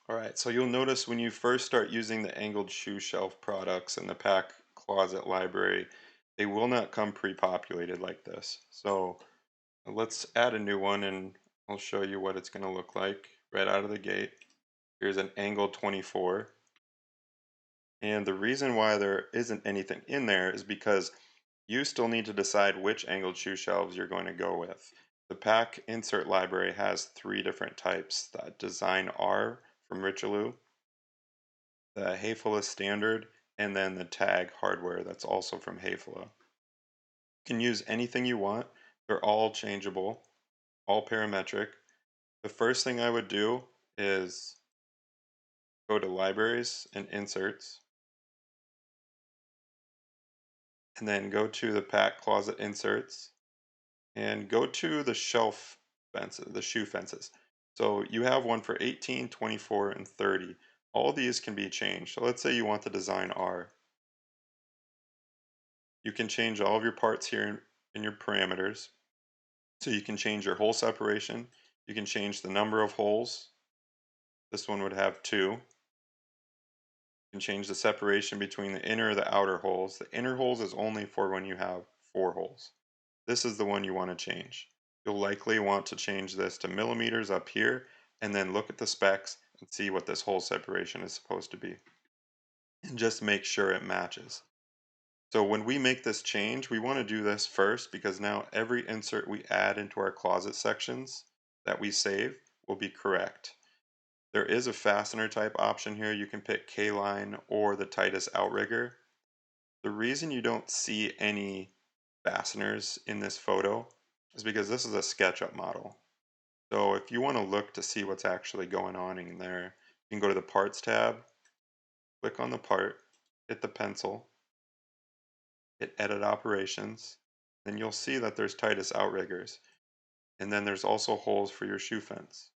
Alright, so you'll notice when you first start using the angled shoe shelf products in the PAC closet library, they will not come pre-populated like this. So let's add a new one and I'll show you what it's going to look like right out of the gate. Here's an angled 24. And the reason why there isn't anything in there is because you still need to decide which angled shoe shelves you're going to go with. The PAC insert library has three different types: the Design R from Richelieu, the Phill standard, and then the tag hardware that's also from Phill. You can use anything you want. They're all changeable, all parametric. The first thing I would do is go to libraries and inserts, and then go to the PAC closet inserts and go to the shelf fences, the shoe fences. So you have one for 18, 24, and 30. All these can be changed. So let's say you want the design R. You can change all of your parts here in your parameters. So you can change your hole separation. You can change the number of holes. This one would have 2. You can change the separation between the inner and the outer holes. The inner holes is only for when you have 4 holes. This is the one you want to change. You'll likely want to change this to millimeters up here and then look at the specs and see what this hole separation is supposed to be. And just make sure it matches. So when we make this change, we want to do this first because now every insert we add into our closet sections that we save will be correct. There is a fastener type option here. You can pick K-line or the tightest outrigger. The reason you don't see any fasteners in this photo is because this is a SketchUp model. So if you want to look to see what's actually going on in there, you can go to the Parts tab, click on the part, hit the pencil, hit Edit Operations, then you'll see that there's tightest outriggers. And then there's also holes for your shoe fence.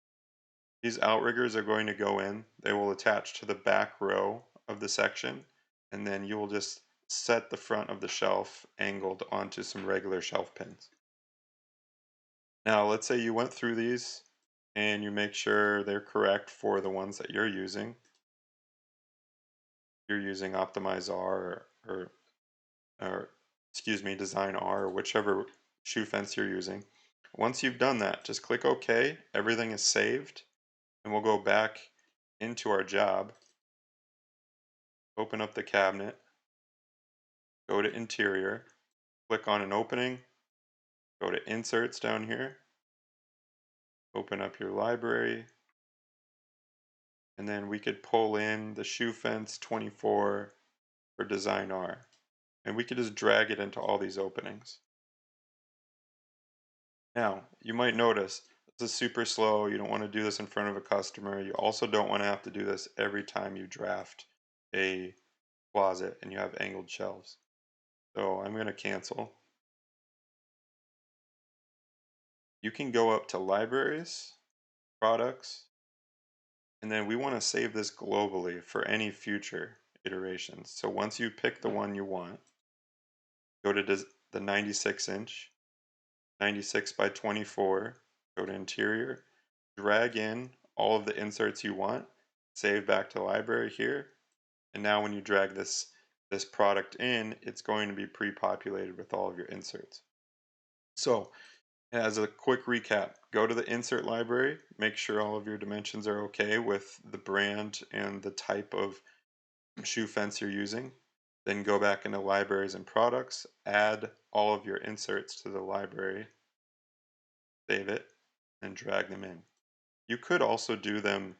These outriggers are going to go in, they will attach to the back row of the section, and then you will just set the front of the shelf angled onto some regular shelf pins. Now, let's say you went through these and you make sure they're correct for the ones that you're using. You're using Optimize R or excuse me, Design R, or whichever shoe fence you're using. Once you've done that, just click OK. Everything is saved, and we'll go back into our job, open up the cabinet, go to Interior, click on an opening, go to Inserts down here, open up your library, and then we could pull in the shoe fence 24 for Design R. And we could just drag it into all these openings. Now, you might notice this is super slow. You don't want to do this in front of a customer. You also don't want to have to do this every time you draft a closet and you have angled shelves. So I'm going to cancel. You can go up to Libraries, Products, and then we want to save this globally for any future iterations. So once you pick the one you want, go to the 96-inch, 96 by 24, go to Interior, drag in all of the inserts you want, save back to library here, and now when you drag this product in, it's going to be pre-populated with all of your inserts. So as a quick recap, go to the insert library, make sure all of your dimensions are okay with the brand and the type of shoe fence you're using. Then go back into libraries and products, add all of your inserts to the library, save it, and drag them in. You could also do them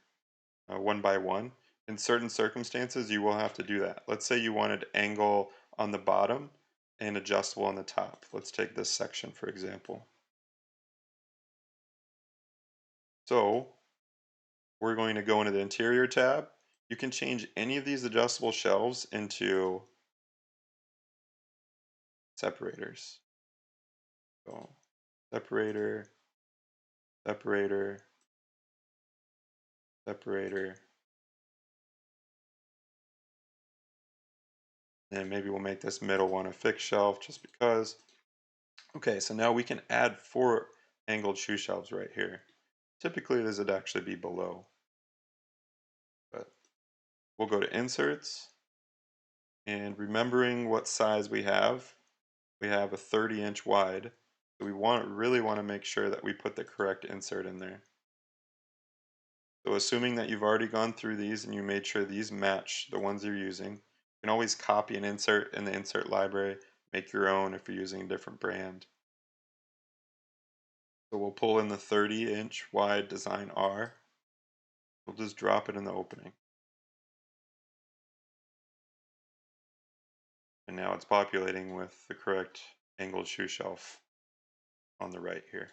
one by one. In certain circumstances, you will have to do that. Let's say you wanted angle on the bottom and adjustable on the top. Let's take this section for example. So we're going to go into the Interior tab. You can change any of these adjustable shelves into separators. So separator, separator, separator, and maybe we'll make this middle one a fixed shelf just because. Okay, so now we can add 4 angled shoe shelves right here. Typically, this would actually be below. we'll go to inserts, and remembering what size we have a 30-inch wide. So we really want to make sure that we put the correct insert in there. So assuming that you've already gone through these and you made sure these match the ones you're using, you can always copy an insert in the insert library, make your own if you're using a different brand. So we'll pull in the 30-inch wide design R. We'll just drop it in the opening. And now it's populating with the correct angled shoe shelf on the right here.